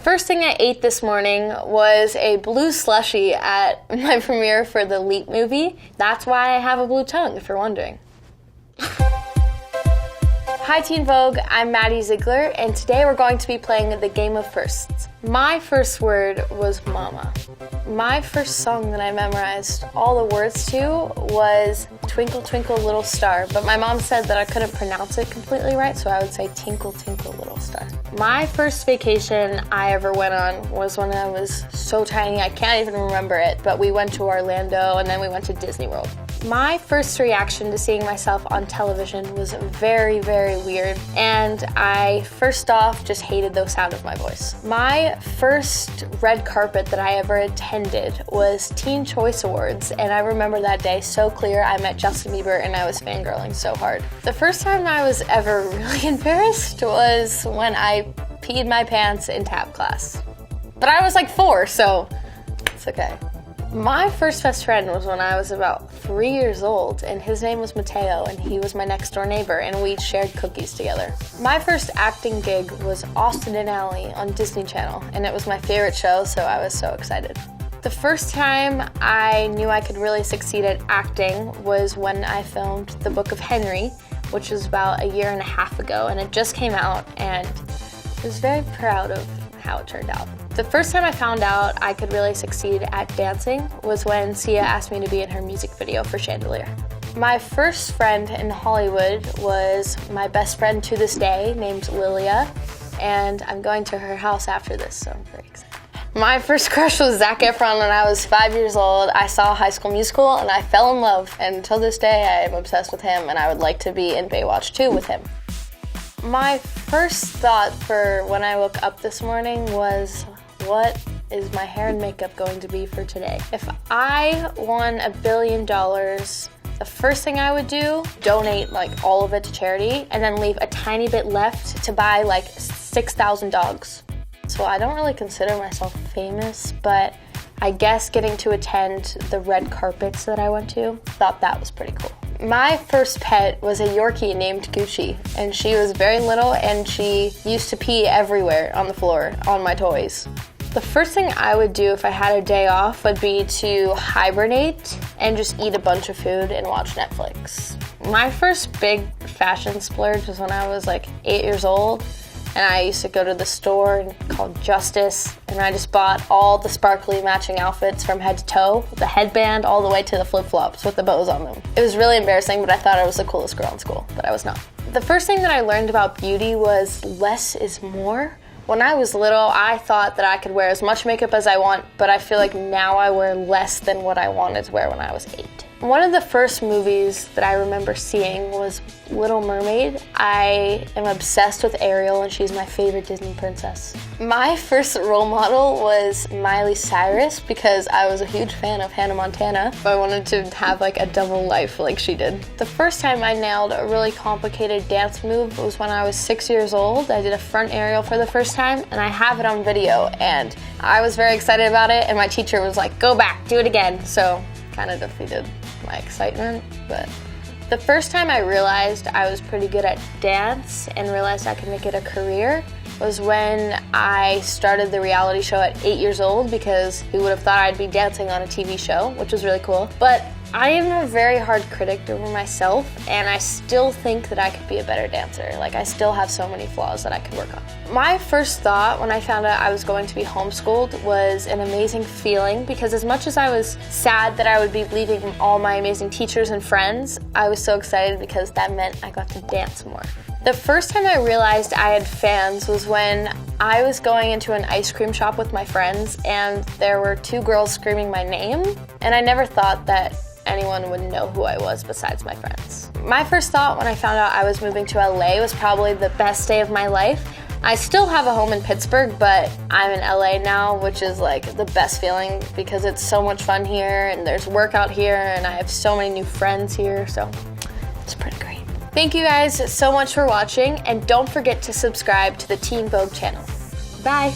first thing I ate this morning was a blue slushie at my premiere for the Leap movie. That's why I have a blue tongue, if you're wondering. Hi Teen Vogue, I'm Maddie Ziegler, and today we're going to be playing the game of firsts. My first word was mama. My first song that I memorized all the words to was Twinkle Twinkle Little Star, but my mom said that I couldn't pronounce it completely right, so I would say Tinkle Tinkle Little Star. My first vacation I ever went on was when I was so tiny I can't even remember it, but we went to Orlando and then we went to Disney World. My first reaction to seeing myself on television was very, very weird, and I first off just hated the sound of my voice. My first red carpet that I ever attended was Teen Choice Awards, and I remember that day so clear. I met Justin Bieber and I was fangirling so hard. The first time I was ever really embarrassed was when I peed my pants in tap class. But I was like 4, so it's okay. My first best friend was when I was about 3 years old, and his name was Mateo, and he was my next door neighbor, and we shared cookies together. My first acting gig was Austin and Ally on Disney Channel, and it was my favorite show, so I was so excited. The first time I knew I could really succeed at acting was when I filmed The Book of Henry, which was about a year and a half ago, and it just came out, and I was very proud of how it turned out. The first time I found out I could really succeed at dancing was when Sia asked me to be in her music video for Chandelier. My first friend in Hollywood was my best friend to this day named Lilia, and I'm going to her house after this, so I'm very excited. My first crush was Zac Efron when I was 5 years old. I saw High School Musical and I fell in love, and until this day I am obsessed with him and I would like to be in Baywatch 2 with him. My first thought for when I woke up this morning was, what is my hair and makeup going to be for today? If I won $1 billion, the first thing I would do, donate like all of it to charity and then leave a tiny bit left to buy like 6,000 dogs. So I don't really consider myself famous, but I guess getting to attend the red carpets that I went to, thought that was pretty cool. My first pet was a Yorkie named Gucci, and she was very little and she used to pee everywhere on the floor on my toys. The first thing I would do if I had a day off would be to hibernate and just eat a bunch of food and watch Netflix. My first big fashion splurge was when I was like 8 years old, and I used to go to the store called Justice, and I just bought all the sparkly matching outfits from head to toe, the headband all the way to the flip-flops with the bows on them. It was really embarrassing, but I thought I was the coolest girl in school, but I was not. The first thing that I learned about beauty was less is more. When I was little, I thought that I could wear as much makeup as I want, but I feel like now I wear less than what I wanted to wear when I was 8. One of the first movies that I remember seeing was Little Mermaid. I am obsessed with Ariel, and she's my favorite Disney princess. My first role model was Miley Cyrus because I was a huge fan of Hannah Montana. I wanted to have like a double life like she did. The first time I nailed a really complicated dance move was when I was 6 years old. I did a front aerial for the first time, and I have it on video, and I was very excited about it, and my teacher was like, go back, do it again. So kind of defeated my excitement, but the first time I realized I was pretty good at dance and realized I could make it a career was when I started the reality show at 8 years old, because who would have thought I'd be dancing on a TV show, which was really cool. But I am a very hard critic over myself, and I still think that I could be a better dancer. Like, I still have so many flaws that I could work on. My first thought when I found out I was going to be homeschooled was an amazing feeling, because as much as I was sad that I would be leaving all my amazing teachers and friends, I was so excited because that meant I got to dance more. The first time I realized I had fans was when I was going into an ice cream shop with my friends, and there were 2 girls screaming my name, and I never thought that anyone would know who I was besides my friends. My first thought when I found out I was moving to LA was probably the best day of my life. I still have a home in Pittsburgh, but I'm in LA now, which is like the best feeling because it's so much fun here, and there's work out here, and I have so many new friends here, so it's pretty great. Thank you guys so much for watching, and don't forget to subscribe to the Teen Vogue channel. Bye!